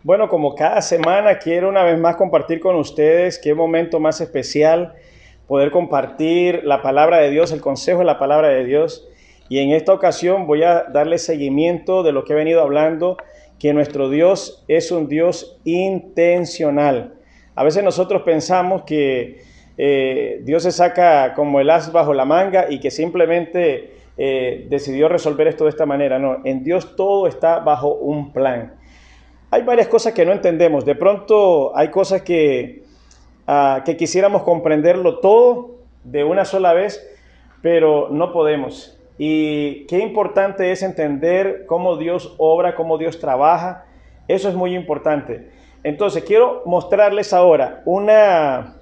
Bueno, como cada semana quiero una vez más compartir con ustedes qué momento más especial poder compartir la palabra de Dios, el consejo de la palabra de Dios. Y en esta ocasión voy a darle seguimiento de lo que he venido hablando, que nuestro Dios es un Dios intencional. A veces nosotros pensamos que Dios se saca como el as bajo la manga y que simplemente decidió resolver esto de esta manera. No, en Dios todo está bajo un plan. Hay varias cosas que no entendemos. De pronto hay cosas que quisiéramos comprenderlo todo de una sola vez, pero no podemos. Y qué importante es entender cómo Dios obra, cómo Dios trabaja. Eso es muy importante. Entonces, quiero mostrarles ahora una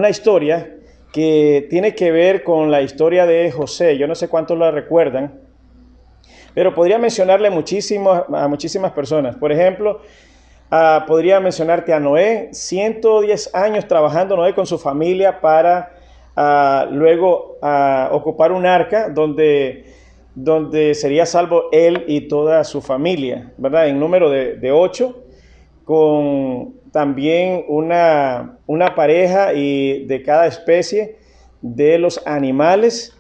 historia que tiene que ver con la historia de José. Yo no sé cuántos la recuerdan, pero podría mencionarle a muchísimas personas. Por ejemplo, podría mencionarte a Noé. 110 años trabajando Noé con su familia para luego ocupar un arca donde sería salvo él y toda su familia, ¿verdad? En número de 8, con también una pareja y de cada especie de los animales,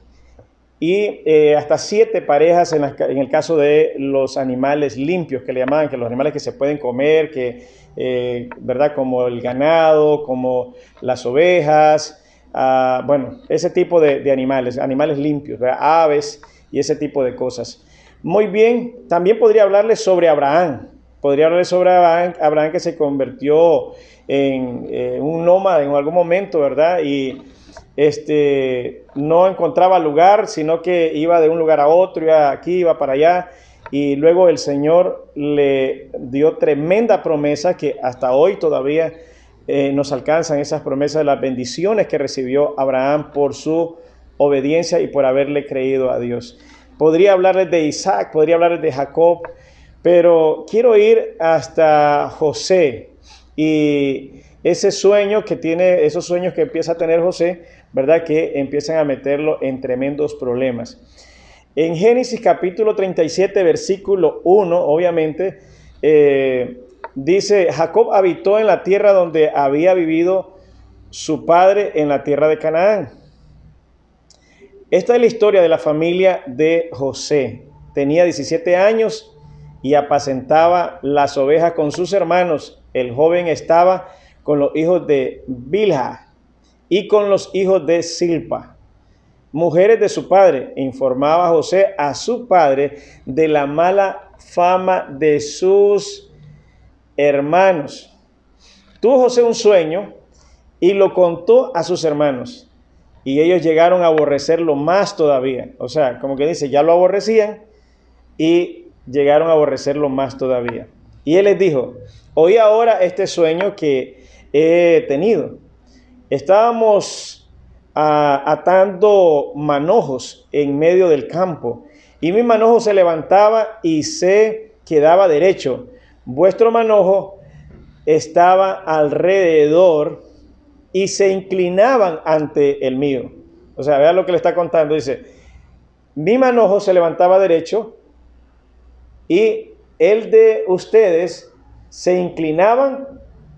y hasta 7 parejas en el caso de los animales limpios, que le llamaban, que los animales que se pueden comer, ¿verdad? Como el ganado, como las ovejas, bueno, ese tipo de animales limpios, ¿verdad? Aves y ese tipo de cosas. Muy bien, también podría hablarles sobre Abraham. Podría hablarles sobre Abraham, que se convirtió en un nómada en algún momento, ¿verdad? Y no encontraba lugar, sino que iba de un lugar a otro, iba aquí, iba para allá, y luego el Señor le dio tremenda promesa que hasta hoy todavía nos alcanzan esas promesas de las bendiciones que recibió Abraham por su obediencia y por haberle creído a Dios. Podría hablarles de Isaac, podría hablarles de Jacob, pero quiero ir hasta José y ese sueño que tiene, esos sueños que empieza a tener José, ¿verdad? Que empiezan a meterlo en tremendos problemas. En Génesis capítulo 37, versículo 1, obviamente, dice: Jacob habitó en la tierra donde había vivido su padre, en la tierra de Canaán. Esta es la historia de la familia de José. Tenía 17 años y apacentaba las ovejas con sus hermanos. El joven estaba con los hijos de Bilha y con los hijos de Silpa, mujeres de su padre. Informaba José a su padre de la mala fama de sus hermanos. Tuvo José un sueño y lo contó a sus hermanos, y ellos llegaron a aborrecerlo más todavía. O sea, como que dice, ya lo aborrecían y llegaron a aborrecerlo más todavía. Y él les dijo: oí ahora este sueño que he tenido. Estábamos atando manojos en medio del campo, y mi manojo se levantaba y se quedaba derecho. Vuestro manojo estaba alrededor y se inclinaban ante el mío. O sea, vean lo que le está contando. Dice: mi manojo se levantaba derecho y el de ustedes se inclinaban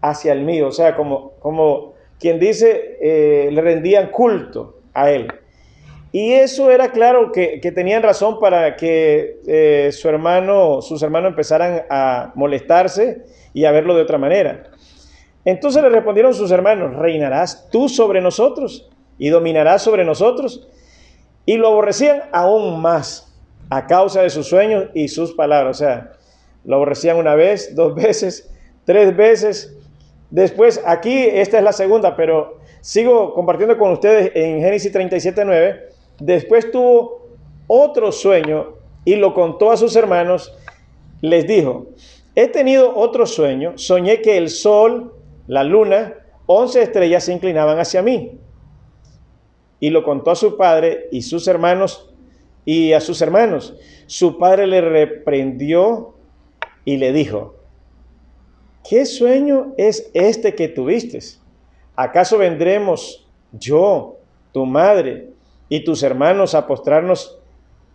hacia el mío. O sea, como quien dice, le rendían culto a él. Y eso era claro que tenían razón para que sus hermanos empezaran a molestarse y a verlo de otra manera. Entonces le respondieron sus hermanos: ¿reinarás tú sobre nosotros y dominarás sobre nosotros? Y lo aborrecían aún más a causa de sus sueños y sus palabras. O sea, lo aborrecían una vez, 2 veces, 3 veces. Después, aquí, esta es la segunda, pero sigo compartiendo con ustedes en Génesis 37:9. Después tuvo otro sueño y lo contó a sus hermanos. Les dijo: he tenido otro sueño, soñé que el sol, la luna, 11 estrellas se inclinaban hacia mí. Y lo contó a su padre y sus hermanos y a sus hermanos. Su padre le reprendió y le dijo: ¿qué sueño es este que tuviste? ¿Acaso vendremos yo, tu madre y tus hermanos a postrarnos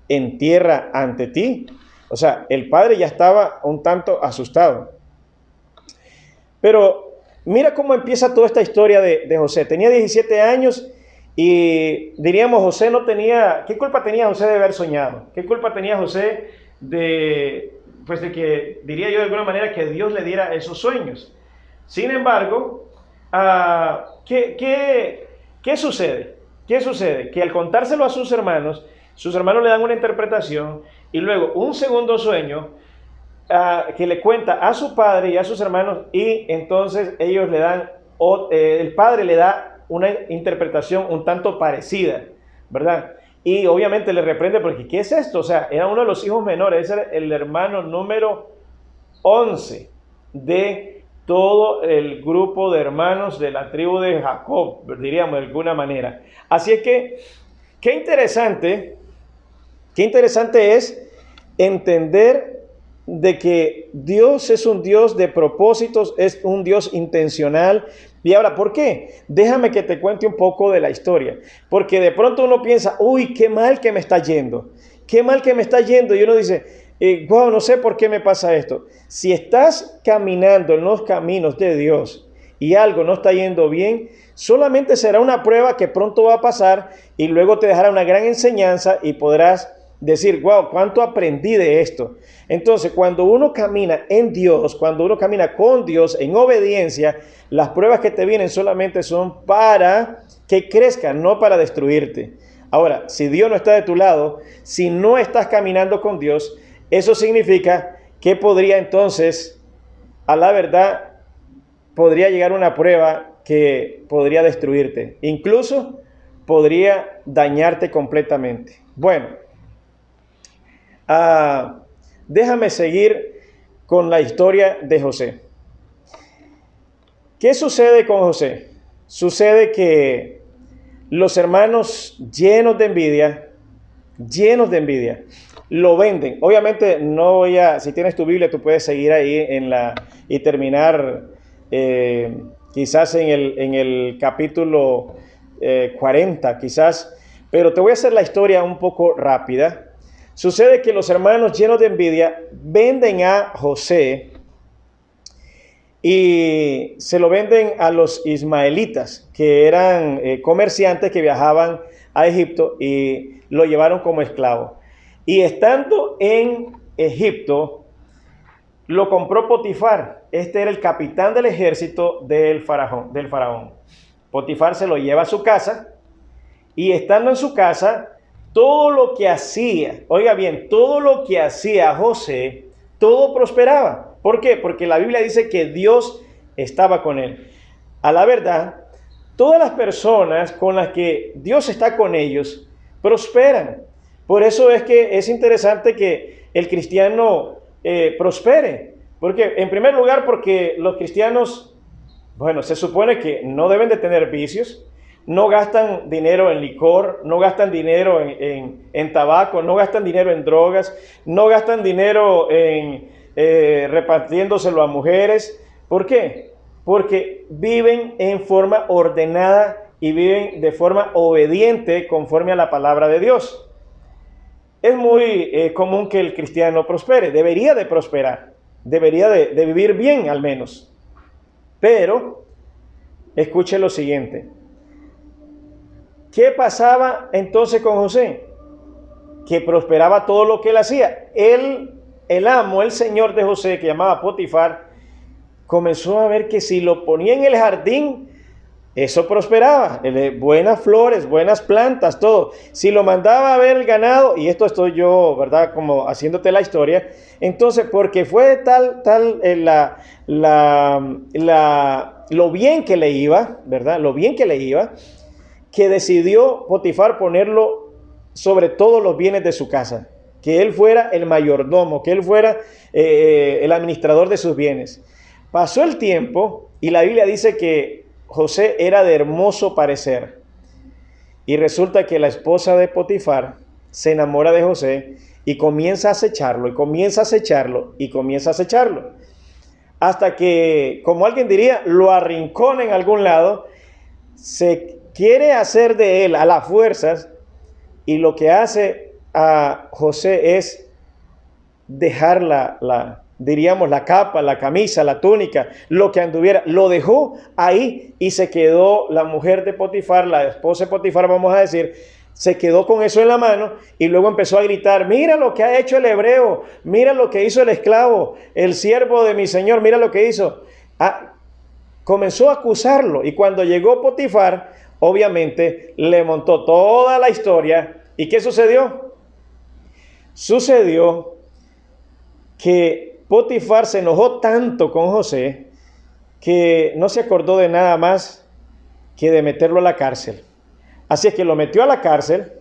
en tierra ante ti? O sea, el padre ya estaba un tanto asustado. Pero mira cómo empieza toda esta historia de José. Tenía 17 años y diríamos José no tenía... ¿Qué culpa tenía José de haber soñado? ¿Qué culpa tenía José pues de que, diría yo de alguna manera, que Dios le diera esos sueños? Sin embargo, ¿qué sucede? ¿Qué sucede? Que al contárselo a sus hermanos le dan una interpretación y luego un segundo sueño que le cuenta a su padre y a sus hermanos, y entonces ellos le dan, el padre le da una interpretación un tanto parecida, ¿verdad? Y obviamente le reprende porque ¿qué es esto? O sea, era uno de los hijos menores, era el hermano número 11 de todo el grupo de hermanos de la tribu de Jacob, diríamos de alguna manera. Así es que, qué interesante es entender de que Dios es un Dios de propósitos, es un Dios intencional. Y ahora, ¿por qué? Déjame que te cuente un poco de la historia. Porque de pronto uno piensa, uy, qué mal que me está yendo. Qué mal que me está yendo. Y uno dice, wow, no sé por qué me pasa esto. Si estás caminando en los caminos de Dios y algo no está yendo bien, solamente será una prueba que pronto va a pasar y luego te dejará una gran enseñanza y podrás decir, wow, ¿cuánto aprendí de esto? Entonces, cuando uno camina en Dios, cuando uno camina con Dios en obediencia, las pruebas que te vienen solamente son para que crezcan, no para destruirte. Ahora, si Dios no está de tu lado, si no estás caminando con Dios, eso significa que podría entonces, a la verdad, podría llegar una prueba que podría destruirte. Incluso podría dañarte completamente. Bueno, déjame seguir con la historia de José. ¿Qué sucede con José? Sucede que los hermanos llenos de envidia, lo venden. Obviamente no voy a, si tienes tu Biblia, tú puedes seguir ahí y terminar quizás en el capítulo 40, quizás, pero te voy a hacer la historia un poco rápida. Sucede que los hermanos llenos de envidia venden a José y se lo venden a los ismaelitas, que eran comerciantes que viajaban a Egipto y lo llevaron como esclavo. Y estando en Egipto, lo compró Potifar. Este era el capitán del ejército del faraón. Potifar se lo lleva a su casa y estando en su casa, todo lo que hacía, oiga bien, todo lo que hacía José, todo prosperaba. ¿Por qué? Porque la Biblia dice que Dios estaba con él. A la verdad, todas las personas con las que Dios está con ellos, prosperan. Por eso es que es interesante que el cristiano prospere. Porque, en primer lugar, porque los cristianos, bueno, se supone que no deben de tener vicios, no gastan dinero en licor, no gastan dinero en tabaco, no gastan dinero en drogas, no gastan dinero en repartiéndoselo a mujeres. ¿Por qué? Porque viven en forma ordenada y viven de forma obediente conforme a la palabra de Dios. Es muy común que el cristiano prospere, debería de prosperar, debería de vivir bien al menos. Pero, escuche lo siguiente. ¿Qué pasaba entonces con José? Que prosperaba todo lo que él hacía. El amo, el señor de José, que llamaba Potifar, comenzó a ver que si lo ponía en el jardín, eso prosperaba. Buenas flores, buenas plantas, todo. Si lo mandaba a ver el ganado, y esto estoy yo, ¿verdad? Como haciéndote la historia. Entonces, porque fue lo bien que le iba, ¿verdad? Lo bien que le iba, que decidió Potifar ponerlo sobre todos los bienes de su casa, que él fuera el mayordomo, que él fuera el administrador de sus bienes. Pasó el tiempo y la Biblia dice que José era de hermoso parecer y resulta que la esposa de Potifar se enamora de José y comienza a acecharlo y comienza a acecharlo y comienza a acecharlo hasta que, como alguien diría, lo arrincona en algún lado, se quiere hacer de él a las fuerzas y lo que hace a José es dejar la diríamos la capa, la camisa, la túnica, lo que anduviera, lo dejó ahí y se quedó la mujer de Potifar, la esposa de Potifar, vamos a decir, se quedó con eso en la mano y luego empezó a gritar, mira lo que ha hecho el hebreo, mira lo que hizo el esclavo, el siervo de mi señor, mira lo que hizo. Comenzó a acusarlo y cuando llegó Potifar, obviamente le montó toda la historia. ¿Y qué sucedió? Sucedió que Potifar se enojó tanto con José que no se acordó de nada más que de meterlo a la cárcel. Así es que lo metió a la cárcel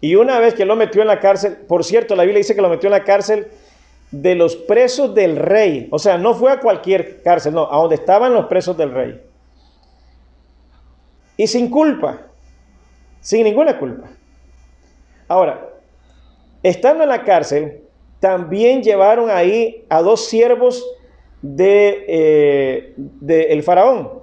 y una vez que lo metió en la cárcel, por cierto, la Biblia dice que lo metió en la cárcel de los presos del rey. O sea, no fue a cualquier cárcel, no, a donde estaban los presos del rey. Y sin culpa, sin ninguna culpa. Ahora, estando en la cárcel, también llevaron ahí a dos siervos de el faraón.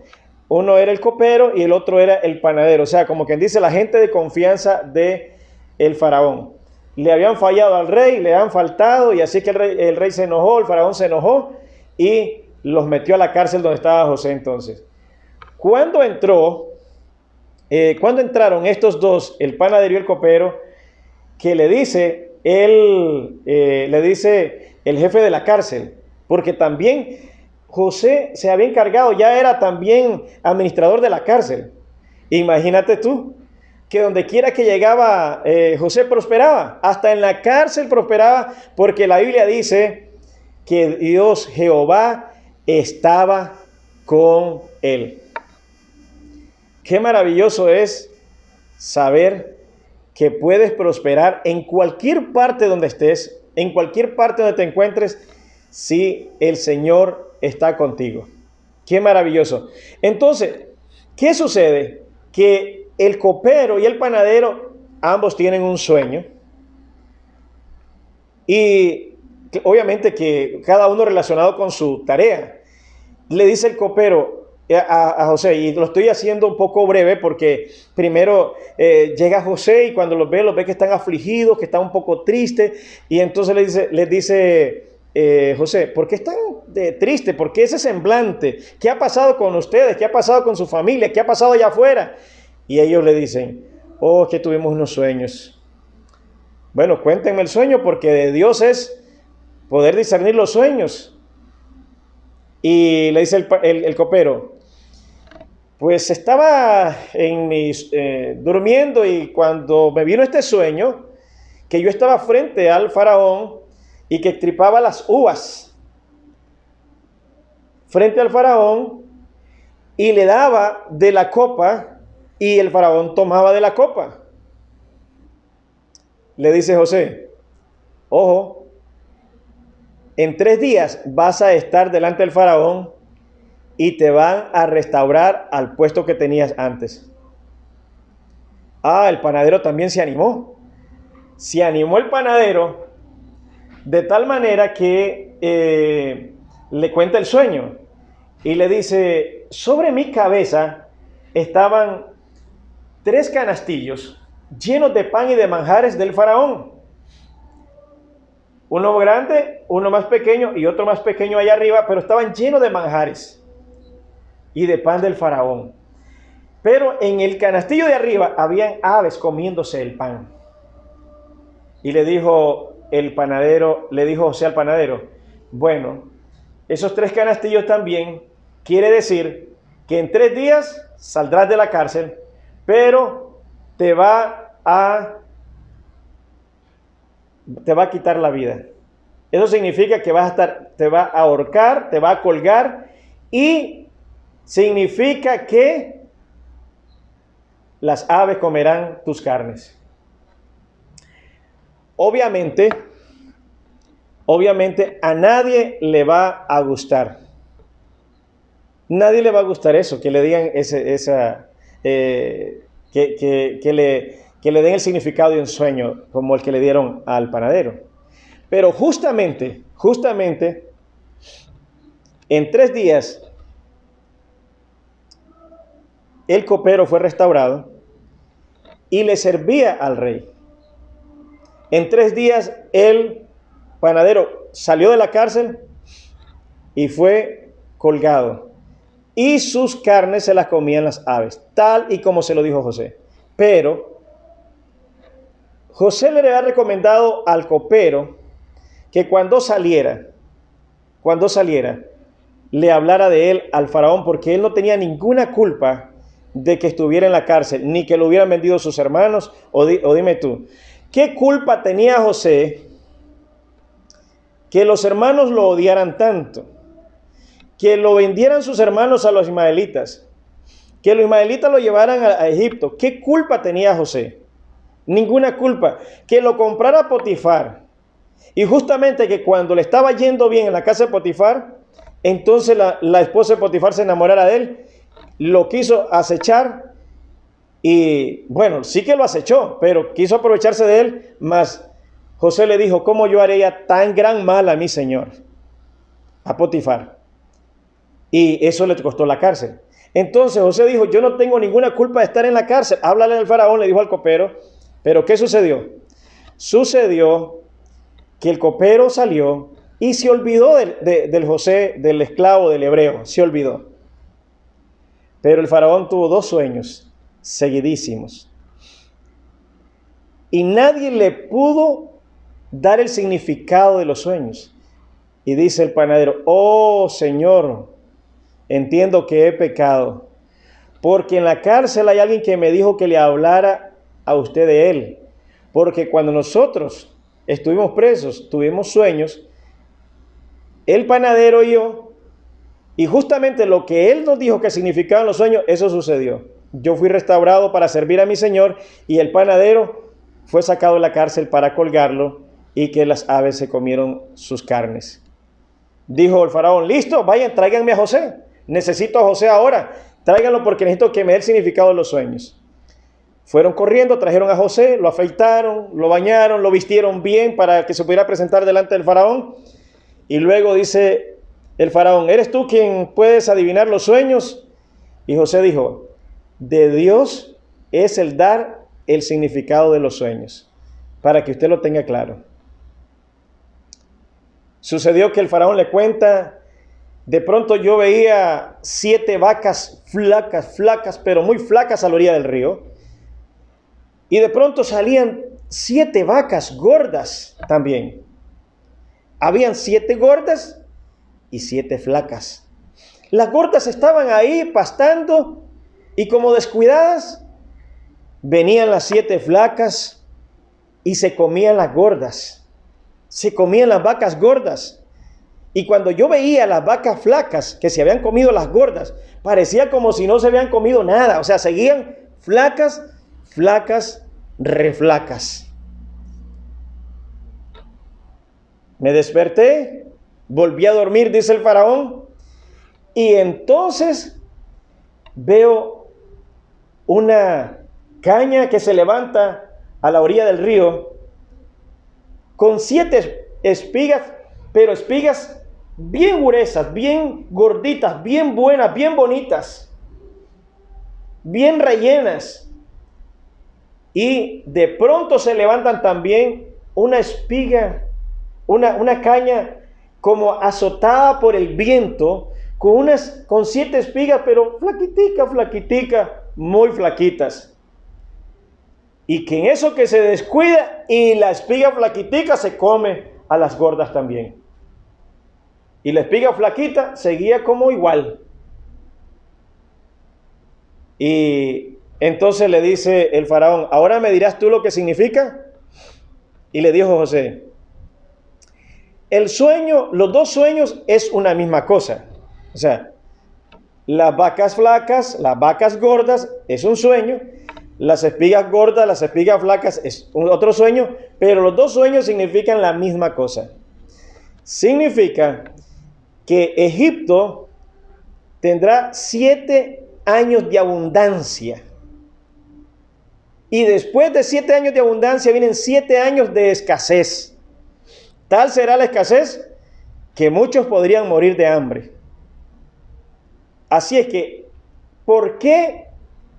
Uno era el copero y el otro era el panadero. O sea, como quien dice, la gente de confianza de el faraón. Le habían fallado al rey, le han faltado, y así que el rey se enojó, el faraón se enojó y los metió a la cárcel donde estaba José entonces. Cuando entraron estos dos, el panadero y el copero, que le dice el jefe de la cárcel, porque también José se había encargado, ya era también administrador de la cárcel. Imagínate tú, que donde quiera que llegaba José prosperaba, hasta en la cárcel prosperaba, porque la Biblia dice que Dios, Jehová, estaba con él. Qué maravilloso es saber que puedes prosperar en cualquier parte donde estés, en cualquier parte donde te encuentres, si el Señor está contigo. Qué maravilloso. Entonces, ¿qué sucede? Que el copero y el panadero, ambos tienen un sueño. Y obviamente que cada uno relacionado con su tarea. Le dice el copero a José, y lo estoy haciendo un poco breve porque primero llega José y cuando los ve que están afligidos, que están un poco tristes, y entonces les dice José, ¿por qué están tristes? ¿Por qué ese semblante? ¿Qué ha pasado con ustedes? ¿Qué ha pasado con su familia? ¿Qué ha pasado allá afuera? Y ellos le dicen, oh, que tuvimos unos sueños. Bueno, cuéntenme el sueño, porque de Dios es poder discernir los sueños. Y le dice el copero, pues estaba durmiendo y cuando me vino este sueño, que yo estaba frente al faraón y que extripaba las uvas frente al faraón y le daba de la copa y el faraón tomaba de la copa. Le dice José, ojo, en 3 días vas a estar delante del faraón y te van a restaurar al puesto que tenías antes. El panadero también se animó. Se animó el panadero de tal manera que le cuenta el sueño y le dice, sobre mi cabeza estaban 3 canastillos llenos de pan y de manjares del faraón. Uno grande, uno más pequeño y otro más pequeño allá arriba, pero estaban llenos de manjares y de pan del faraón. Pero en el canastillo de arriba habían aves comiéndose el pan. Y le dijo José al panadero, bueno, esos 3 canastillos también quiere decir que en 3 días saldrás de la cárcel, pero te va a quitar la vida. Eso significa que te va a ahorcar, te va a colgar, y significa que las aves comerán tus carnes. Obviamente a nadie le va a gustar. Nadie le va a gustar eso, que le digan que le den el significado de un sueño como el que le dieron al panadero. Pero justamente, en 3 días, el copero fue restaurado y le servía al rey. En 3 días, el panadero salió de la cárcel y fue colgado. Y sus carnes se las comían las aves, tal y como se lo dijo José. Pero José le había recomendado al copero que cuando saliera, le hablara de él al faraón, porque él no tenía ninguna culpa de que estuviera en la cárcel, ni que lo hubieran vendido sus hermanos, o dime tú, ¿qué culpa tenía José que los hermanos lo odiaran tanto? Que lo vendieran sus hermanos a los ismaelitas, que los ismaelitas lo llevaran a Egipto. ¿Qué culpa tenía José? Ninguna culpa. Que lo comprara Potifar. Y justamente que cuando le estaba yendo bien en la casa de Potifar, entonces la esposa de Potifar se enamorara de él, lo quiso acechar y bueno, sí que lo acechó, pero quiso aprovecharse de él, mas José le dijo, ¿cómo yo haría tan gran mal a mi señor? A Potifar. Y eso le costó la cárcel. Entonces José dijo, yo no tengo ninguna culpa de estar en la cárcel. Háblale al faraón, le dijo al copero. Pero ¿qué sucedió? Sucedió que el copero salió y se olvidó del José, del esclavo, del hebreo. Se olvidó. Pero el faraón tuvo 2 sueños seguidísimos. Y nadie le pudo dar el significado de los sueños. Y dice el panadero, oh Señor, entiendo que he pecado, porque en la cárcel hay alguien que me dijo que le hablara a usted de él. Porque cuando nosotros estuvimos presos, tuvimos sueños, el panadero y yo, y justamente lo que él nos dijo que significaban los sueños, eso sucedió. Yo fui restaurado para servir a mi Señor y el panadero fue sacado de la cárcel para colgarlo y que las aves se comieron sus carnes. Dijo el faraón, listo, vayan, tráiganme a José. Necesito a José ahora. Tráiganlo porque necesito que me dé el significado de los sueños. Fueron corriendo, trajeron a José, lo afeitaron, lo bañaron, lo vistieron bien para que se pudiera presentar delante del faraón. Y luego dice el faraón, ¿eres tú quien puedes adivinar los sueños? Y José dijo, de Dios es el dar el significado de los sueños, para que usted lo tenga claro. Sucedió que el faraón le cuenta, de pronto yo veía 7 vacas flacas, pero muy flacas a la orilla del río. Y de pronto salían 7 vacas gordas también. Habían 7 gordas y 7 flacas. Las gordas estaban ahí pastando y como descuidadas, venían las 7 flacas y se comían las gordas. Se comían las vacas gordas. Y cuando yo veía las vacas flacas que se habían comido las gordas, parecía como si no se habían comido nada. O sea, seguían flacas, reflacas. Me desperté, volví a dormir, dice el faraón, y entonces veo una caña que se levanta a la orilla del río con 7 espigas, pero espigas bien gruesas, bien gorditas, bien buenas, bien bonitas, bien rellenas. Y de pronto se levantan también una espiga, una caña como azotada por el viento, con 7 espigas, pero flaquitica, muy flaquitas. Y que en eso que se descuida y la espiga flaquitica se come a las gordas también. Y la espiga flaquita seguía como igual. Y entonces le dice el faraón, ¿ahora me dirás tú lo que significa? Y le dijo José, el sueño, los 2 sueños es una misma cosa. O sea, las vacas flacas, las vacas gordas es un sueño, las espigas gordas, las espigas flacas es otro sueño, pero los 2 sueños significan la misma cosa. Significa que Egipto tendrá 7 años de abundancia. Y después de 7 años de abundancia vienen 7 años de escasez. Tal será la escasez que muchos podrían morir de hambre. Así es que, ¿por qué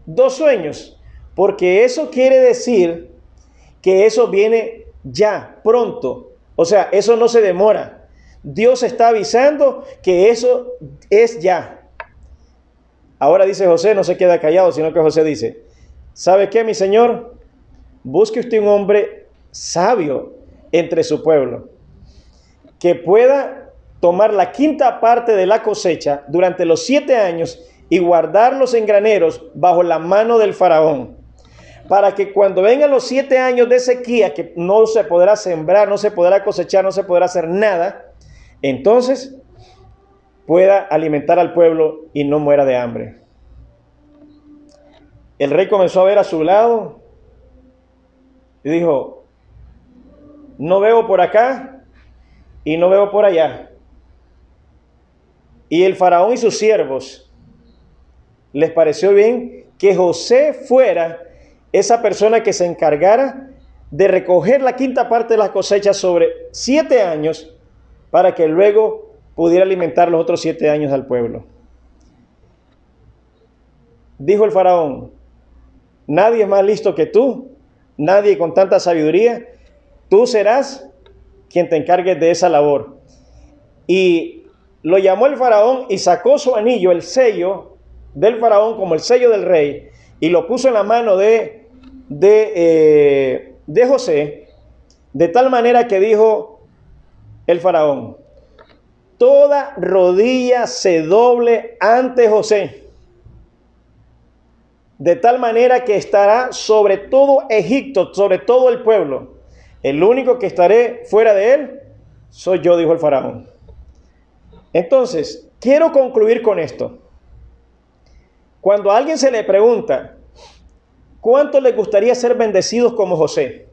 2 sueños? Porque eso quiere decir que eso viene ya, pronto. O sea, eso no se demora. Dios está avisando que eso es ya. Ahora dice José, no se queda callado, sino que José dice, ¿sabe qué, mi señor? Busque usted un hombre sabio entre su pueblo, que pueda tomar la quinta parte de la cosecha durante los 7 años y guardarlos en graneros bajo la mano del faraón, para que cuando vengan los 7 años de sequía, que no se podrá sembrar, no se podrá cosechar, no se podrá hacer nada, entonces pueda alimentar al pueblo y no muera de hambre. El rey comenzó a ver a su lado y dijo, no veo por acá y no veo por allá. Y el faraón y sus siervos les pareció bien que José fuera esa persona que se encargara de recoger la quinta parte de las cosechas sobre 7 años para que luego pudiera alimentar los otros 7 años al pueblo. Dijo el faraón, nadie es más listo que tú, nadie con tanta sabiduría, tú serás quien te encargue de esa labor. Y lo llamó el faraón y sacó su anillo, el sello del faraón como el sello del rey, y lo puso en la mano de José, de tal manera que dijo el faraón, toda rodilla se doble ante José, de tal manera que estará sobre todo Egipto, sobre todo el pueblo. El único que estaré fuera de él soy yo, dijo el faraón. Entonces, quiero concluir con esto. Cuando a alguien se le pregunta, ¿cuánto les gustaría ser bendecidos como José?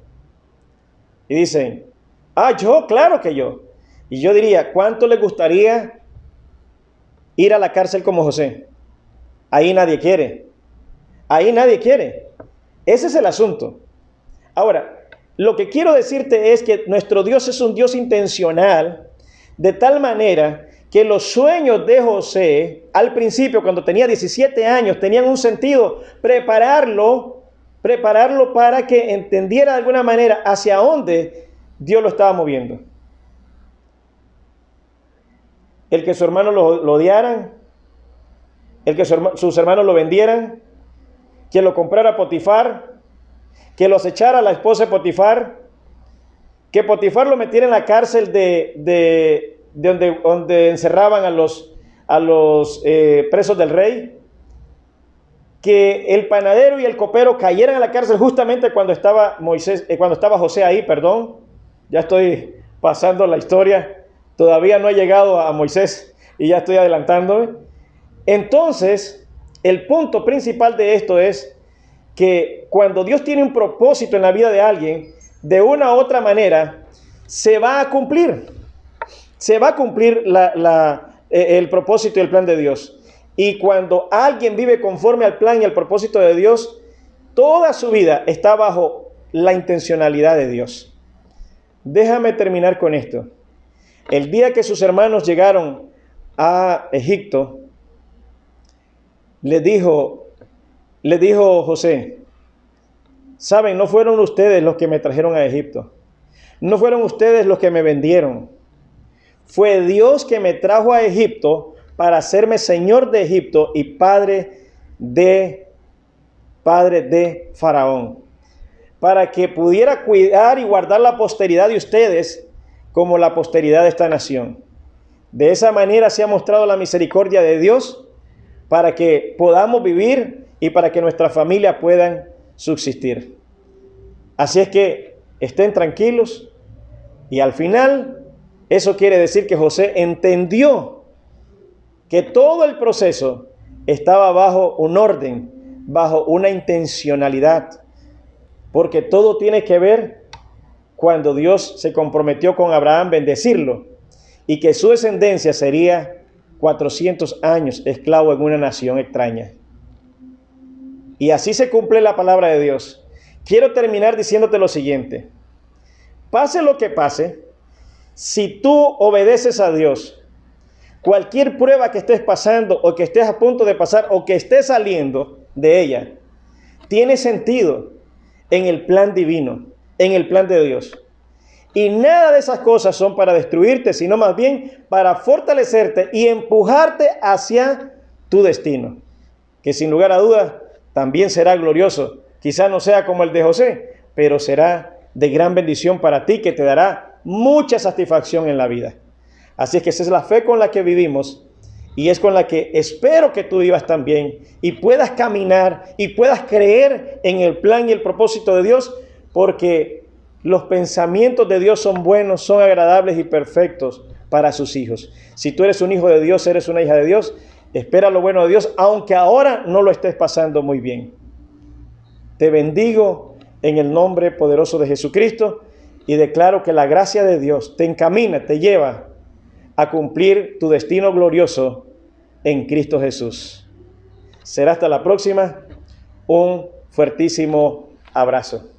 Y dicen, yo, claro que yo. Y yo diría, ¿cuánto les gustaría ir a la cárcel como José? Ahí nadie quiere. Ahí nadie quiere. Ese es el asunto. Ahora, lo que quiero decirte es que nuestro Dios es un Dios intencional, de tal manera que los sueños de José, al principio, cuando tenía 17 años, tenían un sentido, prepararlo para que entendiera de alguna manera hacia dónde Dios lo estaba moviendo. El que su hermano lo odiaran, el que sus hermanos lo vendieran, que lo comprara Potifar, que lo acechara la esposa de Potifar, que Potifar lo metiera en la cárcel de donde encerraban a los presos del rey, que el panadero y el copero cayeran a la cárcel justamente cuando estaba José ahí, ya estoy pasando la historia, todavía no he llegado a Moisés y ya estoy adelantándome. Entonces, el punto principal de esto es que cuando Dios tiene un propósito en la vida de alguien, de una u otra manera, se va a cumplir. Se va a cumplir el propósito y el plan de Dios. Y cuando alguien vive conforme al plan y al propósito de Dios, toda su vida está bajo la intencionalidad de Dios. Déjame terminar con esto. El día que sus hermanos llegaron a Egipto, le dijo José, saben, no fueron ustedes los que me trajeron a Egipto. No fueron ustedes los que me vendieron. Fue Dios que me trajo a Egipto para hacerme señor de Egipto y padre de Faraón, para que pudiera cuidar y guardar la posteridad de ustedes como la posteridad de esta nación. De esa manera se ha mostrado la misericordia de Dios para que podamos vivir y para que nuestra familia puedan subsistir. Así es que estén tranquilos y al final eso quiere decir que José entendió que todo el proceso estaba bajo un orden, bajo una intencionalidad, porque todo tiene que ver cuando Dios se comprometió con Abraham bendecirlo y que su descendencia sería 400 años esclavo en una nación extraña. Y así se cumple la palabra de Dios. Quiero terminar diciéndote lo siguiente. Pase lo que pase, si tú obedeces a Dios, cualquier prueba que estés pasando o que estés a punto de pasar o que estés saliendo de ella, tiene sentido en el plan divino, en el plan de Dios. Y nada de esas cosas son para destruirte, sino más bien para fortalecerte y empujarte hacia tu destino, que sin lugar a dudas también será glorioso. Quizá no sea como el de José, pero será de gran bendición para ti, que te dará mucha satisfacción en la vida. Así es que esa es la fe con la que vivimos y es con la que espero que tú vivas también y puedas caminar y puedas creer en el plan y el propósito de Dios, porque los pensamientos de Dios son buenos, son agradables y perfectos para sus hijos. Si tú eres un hijo de Dios, eres una hija de Dios, espera lo bueno de Dios, aunque ahora no lo estés pasando muy bien. Te bendigo en el nombre poderoso de Jesucristo y declaro que la gracia de Dios te encamina, te lleva a cumplir tu destino glorioso en Cristo Jesús. Será hasta la próxima. Un fuertísimo abrazo.